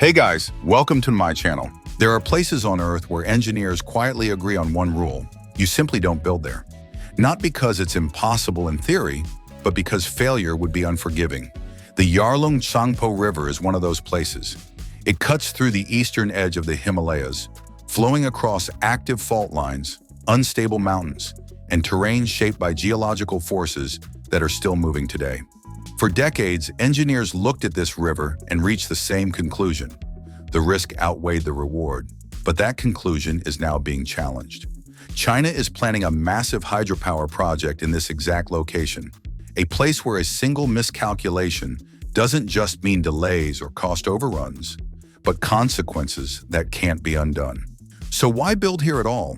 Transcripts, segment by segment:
Hey guys, welcome to my channel. There are places on Earth where engineers quietly agree on one rule: you simply don't build there. Not because it's impossible in theory, but because failure would be unforgiving. The Yarlung Tsangpo River is one of those places. It cuts through the eastern edge of the Himalayas, flowing across active fault lines, unstable mountains, and terrain shaped by geological forces that are still moving today. For decades, engineers looked at this river and reached the same conclusion: the risk outweighed the reward. But that conclusion is now being challenged. China is planning a massive hydropower project in this exact location, a place where a single miscalculation doesn't just mean delays or cost overruns, but consequences that can't be undone. So why build here at all?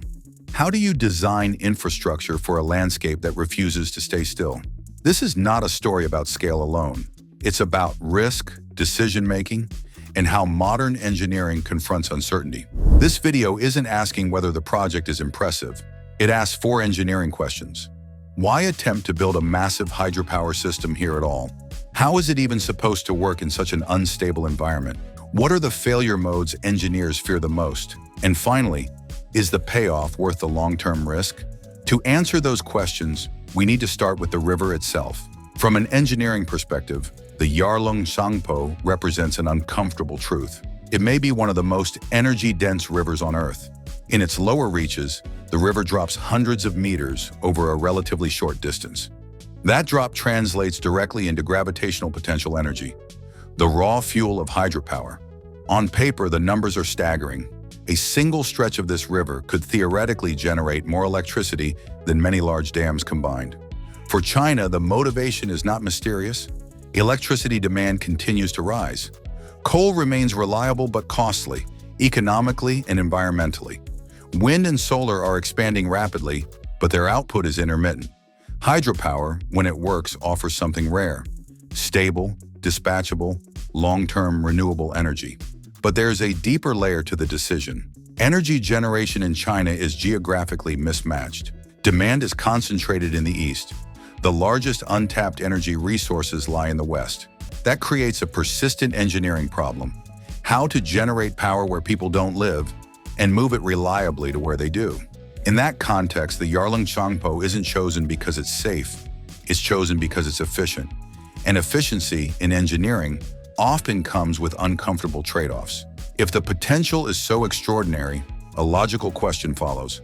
How do you design infrastructure for a landscape that refuses to stay still? This is not a story about scale alone. It's about risk, decision-making, and how modern engineering confronts uncertainty. This video isn't asking whether the project is impressive. It asks four engineering questions. Why attempt to build a massive hydropower system here at all? How is it even supposed to work in such an unstable environment? What are the failure modes engineers fear the most? And finally, is the payoff worth the long-term risk? To answer those questions, we need to start with the river itself. From an engineering perspective, the Yarlung Tsangpo represents an uncomfortable truth. It may be one of the most energy-dense rivers on Earth. In its lower reaches, the river drops hundreds of meters over a relatively short distance. That drop translates directly into gravitational potential energy, the raw fuel of hydropower. On paper, the numbers are staggering. A single stretch of this river could theoretically generate more electricity than many large dams combined. For China, the motivation is not mysterious. Electricity demand continues to rise. Coal remains reliable but costly, economically and environmentally. Wind and solar are expanding rapidly, but their output is intermittent. Hydropower, when it works, offers something rare: stable, dispatchable, long-term renewable energy. But there's a deeper layer to the decision. Energy generation in China is geographically mismatched. Demand is concentrated in the east. The largest untapped energy resources lie in the west. That creates a persistent engineering problem: how to generate power where people don't live and move it reliably to where they do. In that context, the Yarlung Tsangpo isn't chosen because it's safe. It's chosen because it's efficient. And efficiency in engineering often comes with uncomfortable trade-offs. If the potential is so extraordinary, a logical question follows: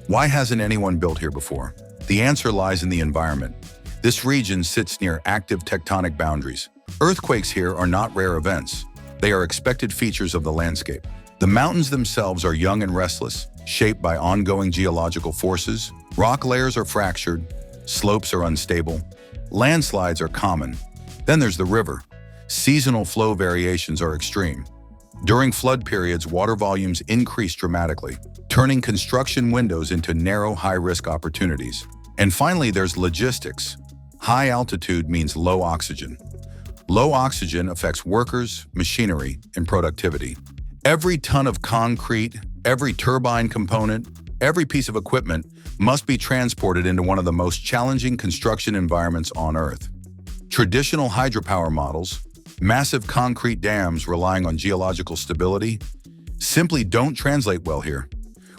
why hasn't anyone built here before? The answer lies in the environment. This region sits near active tectonic boundaries. Earthquakes here are not rare events. They are expected features of the landscape. The mountains themselves are young and restless, shaped by ongoing geological forces. Rock layers are fractured, slopes are unstable, landslides are common. Then there's the river. Seasonal flow variations are extreme. During flood periods, water volumes increase dramatically, turning construction windows into narrow, high-risk opportunities. And finally, there's logistics. High altitude means low oxygen. Low oxygen affects workers, machinery, and productivity. Every ton of concrete, every turbine component, every piece of equipment must be transported into one of the most challenging construction environments on Earth. Traditional hydropower models, massive concrete dams relying on geological stability, simply don't translate well here,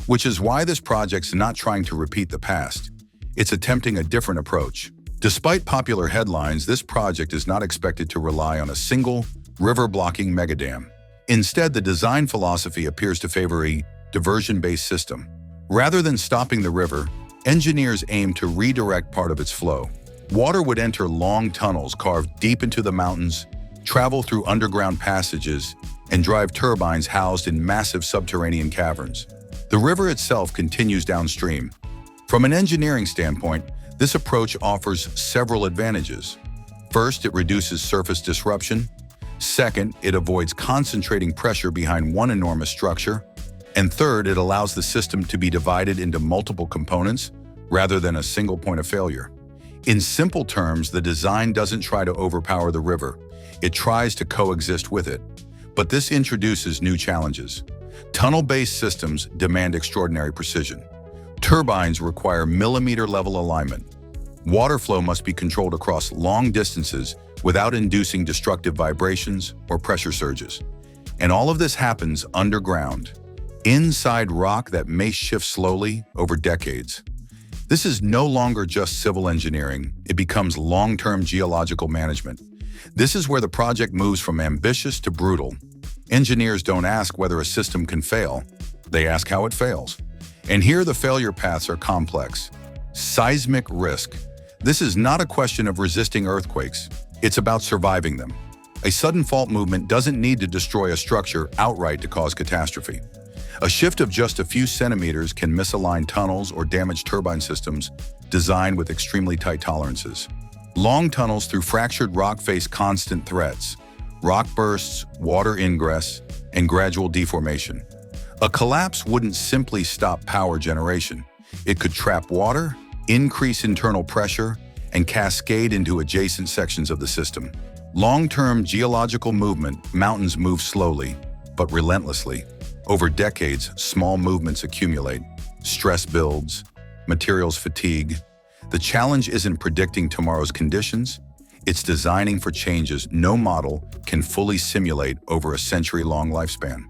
which is why this project's not trying to repeat the past. It's attempting a different approach. Despite popular headlines, this project is not expected to rely on a single river-blocking megadam. Instead, the design philosophy appears to favor a diversion-based system. Rather than stopping the river, engineers aim to redirect part of its flow. Water would enter long tunnels carved deep into the mountains, travel through underground passages, and drive turbines housed in massive subterranean caverns. The river itself continues downstream. From an engineering standpoint, this approach offers several advantages. First, it reduces surface disruption. Second, it avoids concentrating pressure behind one enormous structure. And third, it allows the system to be divided into multiple components rather than a single point of failure. In simple terms, the design doesn't try to overpower the river. It tries to coexist with it. But this introduces new challenges. Tunnel-based systems demand extraordinary precision. Turbines require millimeter-level alignment. Water flow must be controlled across long distances without inducing destructive vibrations or pressure surges. And all of this happens underground, inside rock that may shift slowly over decades. This is no longer just civil engineering, it becomes long-term geological management. This is where the project moves from ambitious to brutal. Engineers don't ask whether a system can fail, they ask how it fails. And here the failure paths are complex. Seismic risk. This is not a question of resisting earthquakes, it's about surviving them. A sudden fault movement doesn't need to destroy a structure outright to cause catastrophe. A shift of just a few centimeters can misalign tunnels or damage turbine systems designed with extremely tight tolerances. Long tunnels through fractured rock face constant threats: rock bursts, water ingress, and gradual deformation. A collapse wouldn't simply stop power generation. It could trap water, increase internal pressure, and cascade into adjacent sections of the system. Long-term geological movement, mountains move slowly, but relentlessly. Over decades, small movements accumulate. Stress builds, materials fatigue. The challenge isn't predicting tomorrow's conditions, it's designing for changes no model can fully simulate over a century-long lifespan.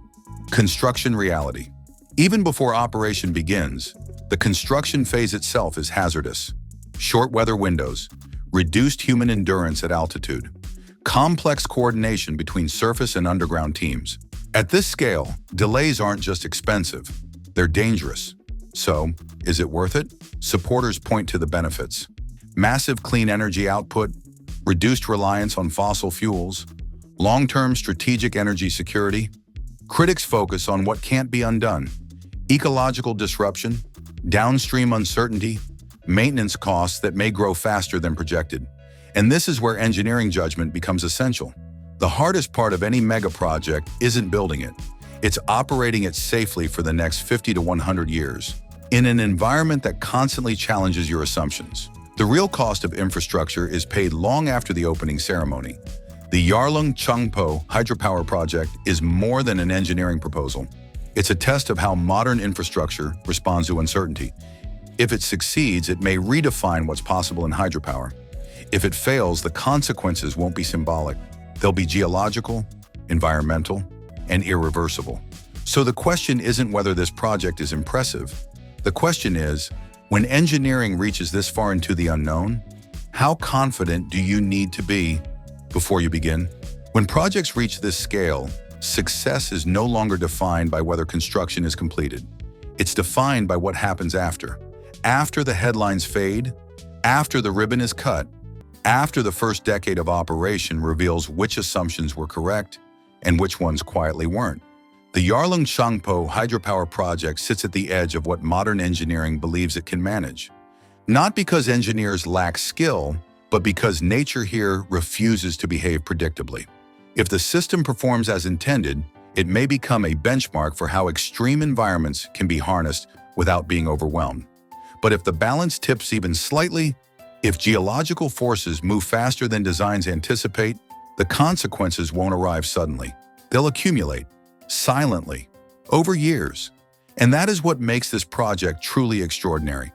Construction reality. Even before operation begins, the construction phase itself is hazardous. Short weather windows, reduced human endurance at altitude, complex coordination between surface and underground teams. At this scale, delays aren't just expensive, they're dangerous. So, is it worth it? Supporters point to the benefits. Massive clean energy output, reduced reliance on fossil fuels, long-term strategic energy security. Critics focus on what can't be undone: ecological disruption, downstream uncertainty, maintenance costs that may grow faster than projected. And this is where engineering judgment becomes essential. The hardest part of any mega project isn't building it. It's operating it safely for the next 50 to 100 years, in an environment that constantly challenges your assumptions. The real cost of infrastructure is paid long after the opening ceremony. The Yarlung Tsangpo hydropower project is more than an engineering proposal. It's a test of how modern infrastructure responds to uncertainty. If it succeeds, it may redefine what's possible in hydropower. If it fails, the consequences won't be symbolic. They'll be geological, environmental, and irreversible. So the question isn't whether this project is impressive. The question is, when engineering reaches this far into the unknown, how confident do you need to be before you begin? When projects reach this scale, success is no longer defined by whether construction is completed. It's defined by what happens after. After the headlines fade, after the ribbon is cut, after the first decade of operation reveals which assumptions were correct and which ones quietly weren't. The Yarlung Tsangpo hydropower project sits at the edge of what modern engineering believes it can manage. Not because engineers lack skill, but because nature here refuses to behave predictably. If the system performs as intended, it may become a benchmark for how extreme environments can be harnessed without being overwhelmed. But if the balance tips even slightly, if geological forces move faster than designs anticipate, the consequences won't arrive suddenly. They'll accumulate, silently, over years. And that is what makes this project truly extraordinary.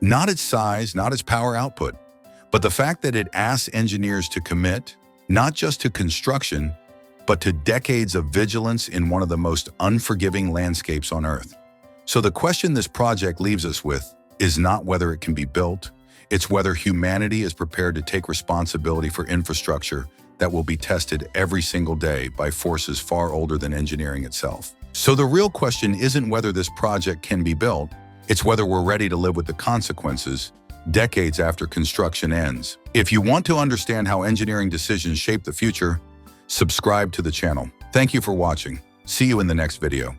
Not its size, not its power output, but the fact that it asks engineers to commit, not just to construction, but to decades of vigilance in one of the most unforgiving landscapes on Earth. So the question this project leaves us with is not whether it can be built, it's whether humanity is prepared to take responsibility for infrastructure that will be tested every single day by forces far older than engineering itself. So the real question isn't whether this project can be built, it's whether we're ready to live with the consequences decades after construction ends. If you want to understand how engineering decisions shape the future, subscribe to the channel. Thank you for watching. See you in the next video.